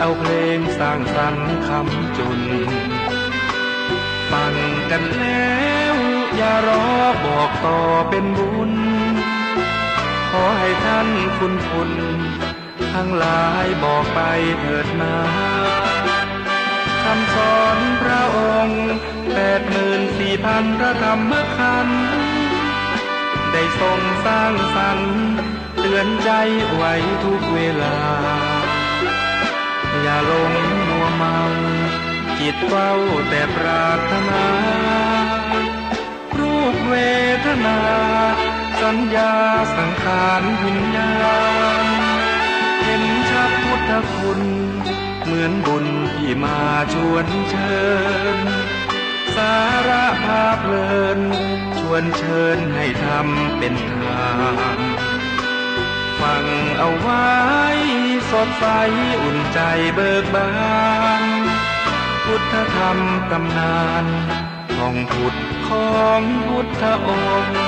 เอาเพลงสร้างสรรค์คำจุนฟังกันแล้วอย่ารอบอกต่อเป็นบุญขอให้ท่านคุณทั้งหลายบอกไปเถิดนาคำสอนพระองค์84,000 พระธรรมขันธ์ได้ทรงสร้างสรรค์เตือนใจไว้ทุกเวลาอย่าหลงมัวเมาจิตเฝ้าแต่ปรารถนารูปเวทนาสัญญาสังขารวิญญาณเห็นชัดพุทธคุณเหมือนบุญที่มาชวนเชิญสาระภาพเพลินชวนเชิญให้ทำเป็นทานฟังเอาไว้สดใสอุ่นใจเบิกบานพุทธธรรมตำนานท่องพุทธของพุทธองค์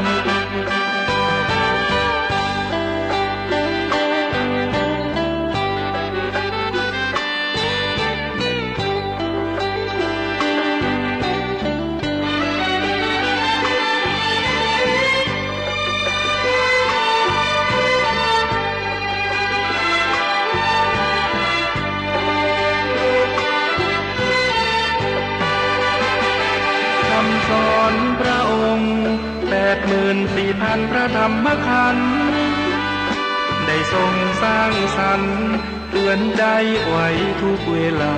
สอนพระองค์84,000 พระธรรมขันธ์ได้ทรงสร้างสรรค์เตือนใจไว้ทุกเวลา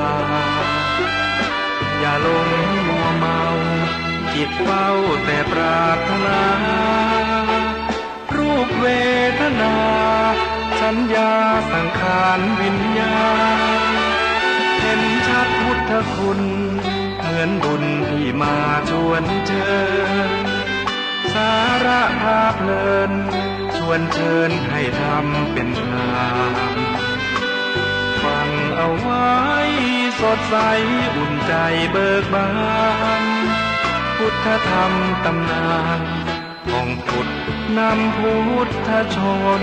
อย่าหลงมัวเมาจิตเฝ้าแต่ปรารถนารูปเวทนาสัญญาสังขารวิญญาณเห็นชัดพุทธคุณเหมือนบุญที่มาชวนเชิญสาระภาพเพลินชวนเชิญให้ทำเป็นทานฟังเอาไว้สดใสอุ่นใจเบิกบานพุทธธรรมตำนานของพุทธนำพุทธชน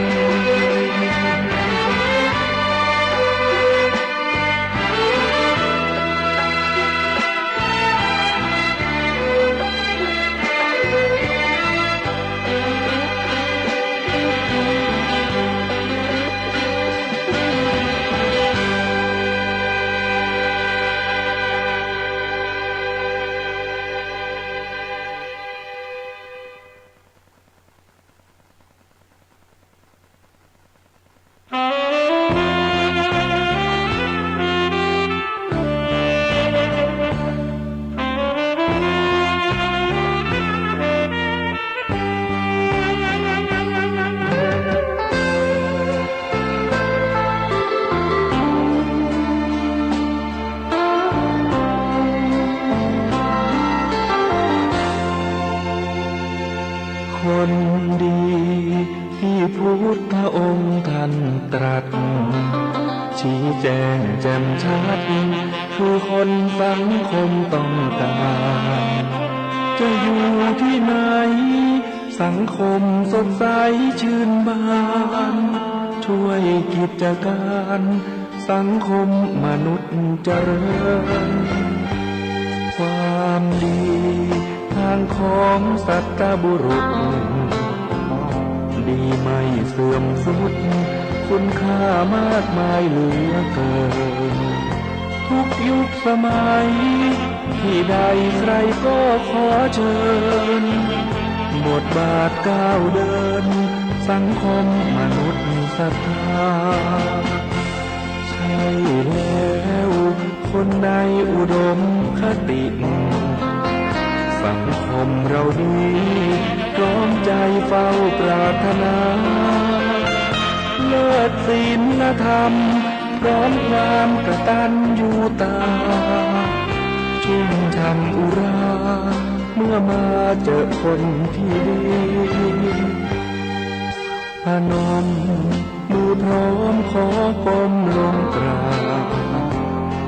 คนดีที่พุทธองค์ท่านตรัสชี้แจงแจ่มชัดคือคนสังคมต้องการจะอยู่ที่ไหนสังคมสดใสชื่นบานช่วยกิจการสังคมมนุษย์เจริญความดีทางของสัตบุรุษดีไม่เสื่อมทรุดคุณค่ามากมายเหลือเกินทุกยุคสมัยที่ใดใครก็ขอเชิญบทบาทก้าวเดินสังคมมนุษย์ศรัทธาใช่แล้วคนในอุดมคติสังคมเราดีพร้อมใจเฝ้าปรารถนาเลิศศีลธรรมพร้อมความกตัญญูตาชุ่มช่ำอุราเมื่อมาเจอคนที่ดีพนมมือพร้อมขอก้มลงกราบ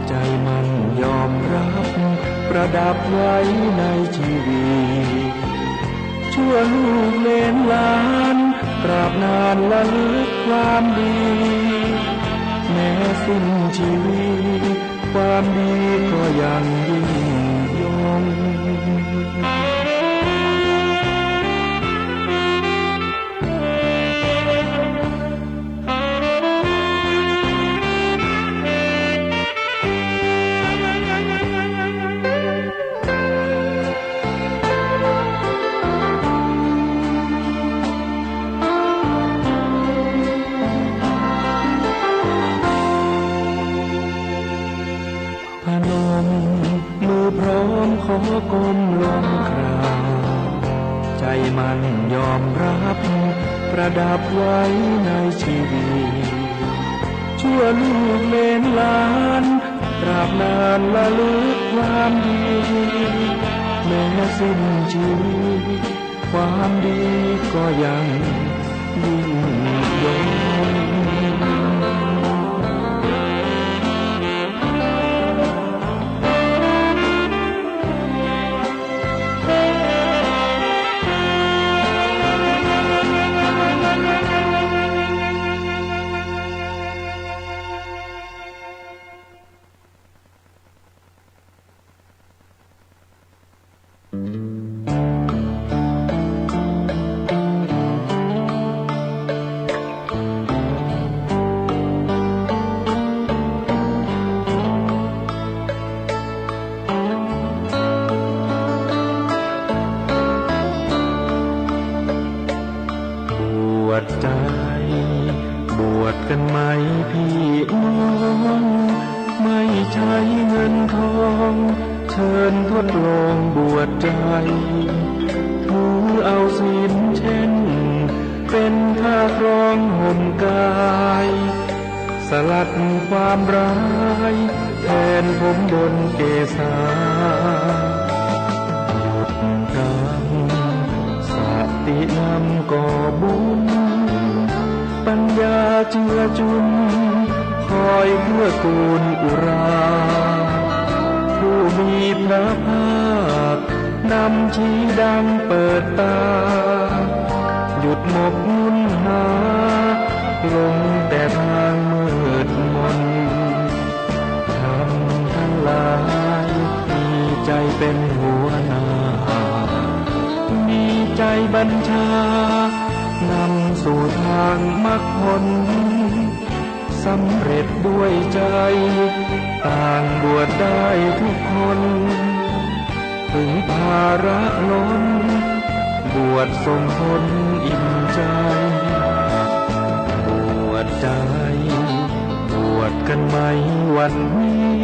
ใจมันยอมรับประดับไว้ในชีวิตชั่วลูกเลนหลานตราบนานละลึกความดี แม้สิ้นชีวิตความดีก็ยังยิ่งยงพนมมือพร้อมขอก้มลงกราบใจมันยอมรับประดับไว้ในชีวิตชั่วลูกเลนหลานตราบนานละลึกความดีแม้สิ้นชีวิตความดีก็ยังยิ่งยงบวชใจบวชกันไหมพี่น้องไม่ใช้เงินทองเชิญทดลองบวชใจถือเอาศีลเช่นเป็นค่าครองห่มกายสลัดความร้ายแทนผมบนเกศาหยุดกรรมสตินำก่อบุญปัญญาเจือจุนคอยเพื่อกูลอุราผู้มีพระภาคนำชี้ดังเปิดตาหยุดหมกมุ่นหาลงแต่ทางมืดมนทำทั้งหลายมีใจเป็นหัวหน้ามีใจบัญชานำสู่ทางมรรคผลสำเร็จด้วยใจต่างบวชได้ทุกคนถึงภาระล้นบวชส่งผลอิ่มใจบวชใจบวชกันไหมวันนี้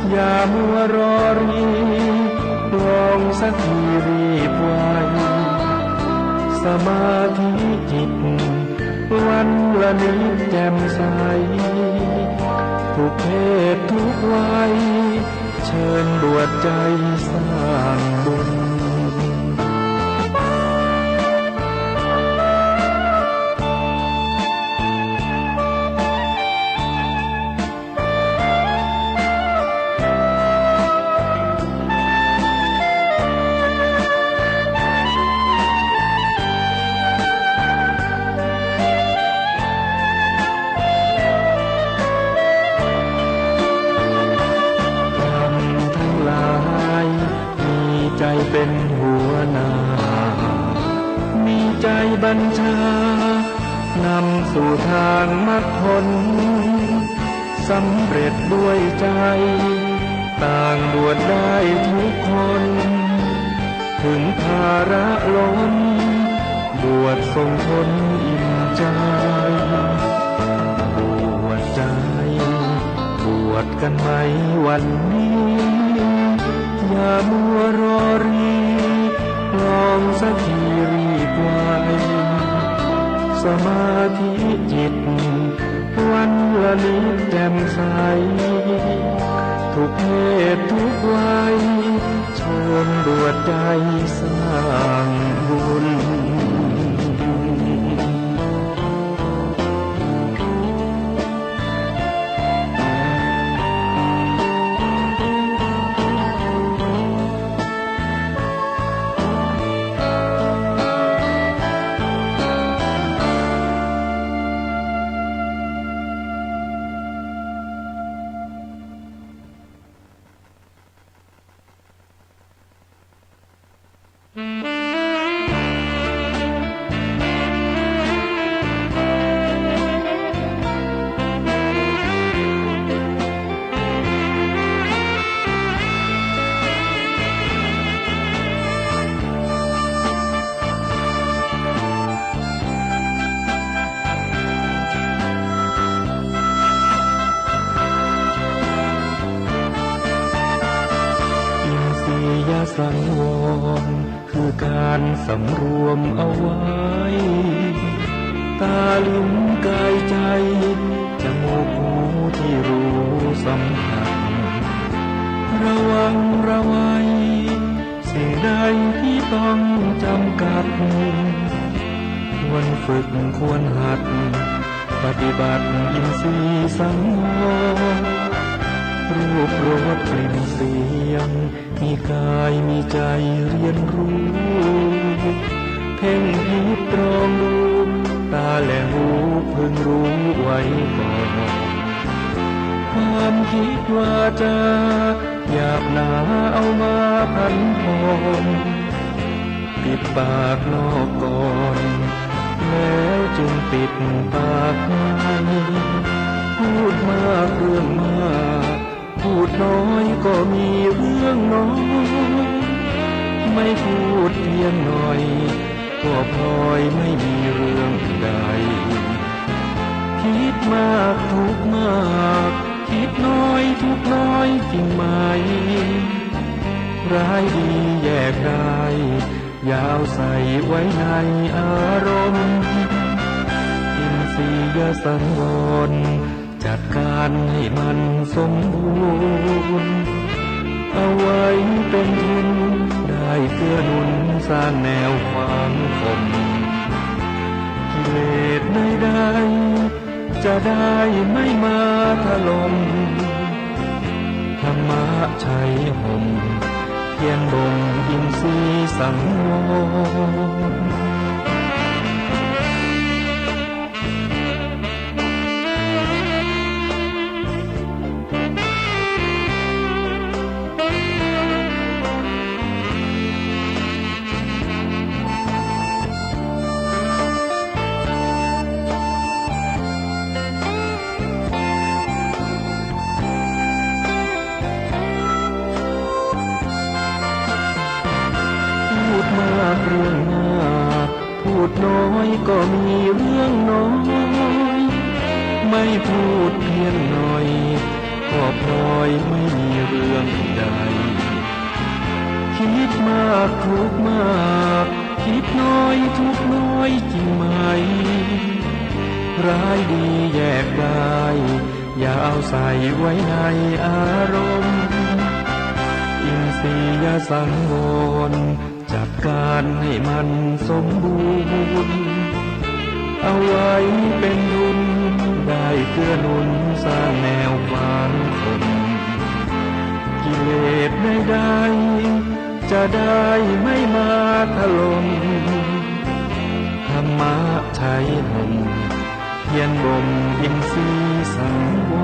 อย่ามัวรอรีลองสักทีรีบไวสมาธิจิตวันละนิดแจ่มใสทุกเพศทุกวัยเชิญบวชใจสร้างบุญใจเป็นหัวหน้ามีใจบัญชานำสู่ทางมรรคผลสำเร็จด้วยใจต่างบวชได้ทุกคนถึงภาระล้นบวชส่งผลอิ่มใจบวชใจบวชกันไหมวันนี้อย่ามัวรอรีลองสักทีรีบไวสมาธิจิตวันละนิดแจ่มใสทุกเพศทุกวัยเชิญบวชใจสร้างบุญ สังวรคือการสำรวมเอาไว้ ตาลิ้นกายใจจมูกหูที่รู้สัมผัสระวังระวัยสิ่งใดที่ต้องจำกัดควรฝึกควรหัดปฏิบัติอินทรีย์สังวรรูปรสกลิ่นเสียงมีกายมีใจเรียนรู้เพ่งพิจตรองดูตาและหูพึงรู้ไว้ก่อนความคิดว่าจะอยากหนาเอามาพันพรปิดปากนอกก่อนแล้วจึงปิดปากในพูดมากเรื่องมากพูดน้อยก็มีเรื่องน้อยไม่พูดเพียงหน่อยก็พลอยไม่มีเรื่องใดคิดมากทุกมากคิดน้อยทุกน้อยจริงไหมร้ายดีแยกได้ยาวใส่ไว้ในอารมณ์อินทรียสังวรจัดการให้มันสมบูรณ์เอาไว้เป็นทุนได้เกื้อหนุนสร้างแนวความคมกิเลสใดๆจะได้ไม่มาถล่มธรรมะชัยห่มเพียงบ่มอินทรีย์สังวรมากเรื่องมากพูดน้อยก็มีเรื่องน้อยไม่พูดเพียงหน่อยก็พลอยไม่มีเรื่องใดคิดมากทุกมากคิดน้อยทุกน้อยจริงไหมร้ายดีแยกได้อย่าเอาใส่ไว้ในอารมณ์อินทรียสังวรจัดการให้มันสมบูรณ์เอาไว้เป็นทุนได้เกื้อหนุนสร้างแนวความคมกิเลสใดๆจะได้ไม่มาถล่มธรรมะชัยห่มเพียรบ่มอินทรีย์สังว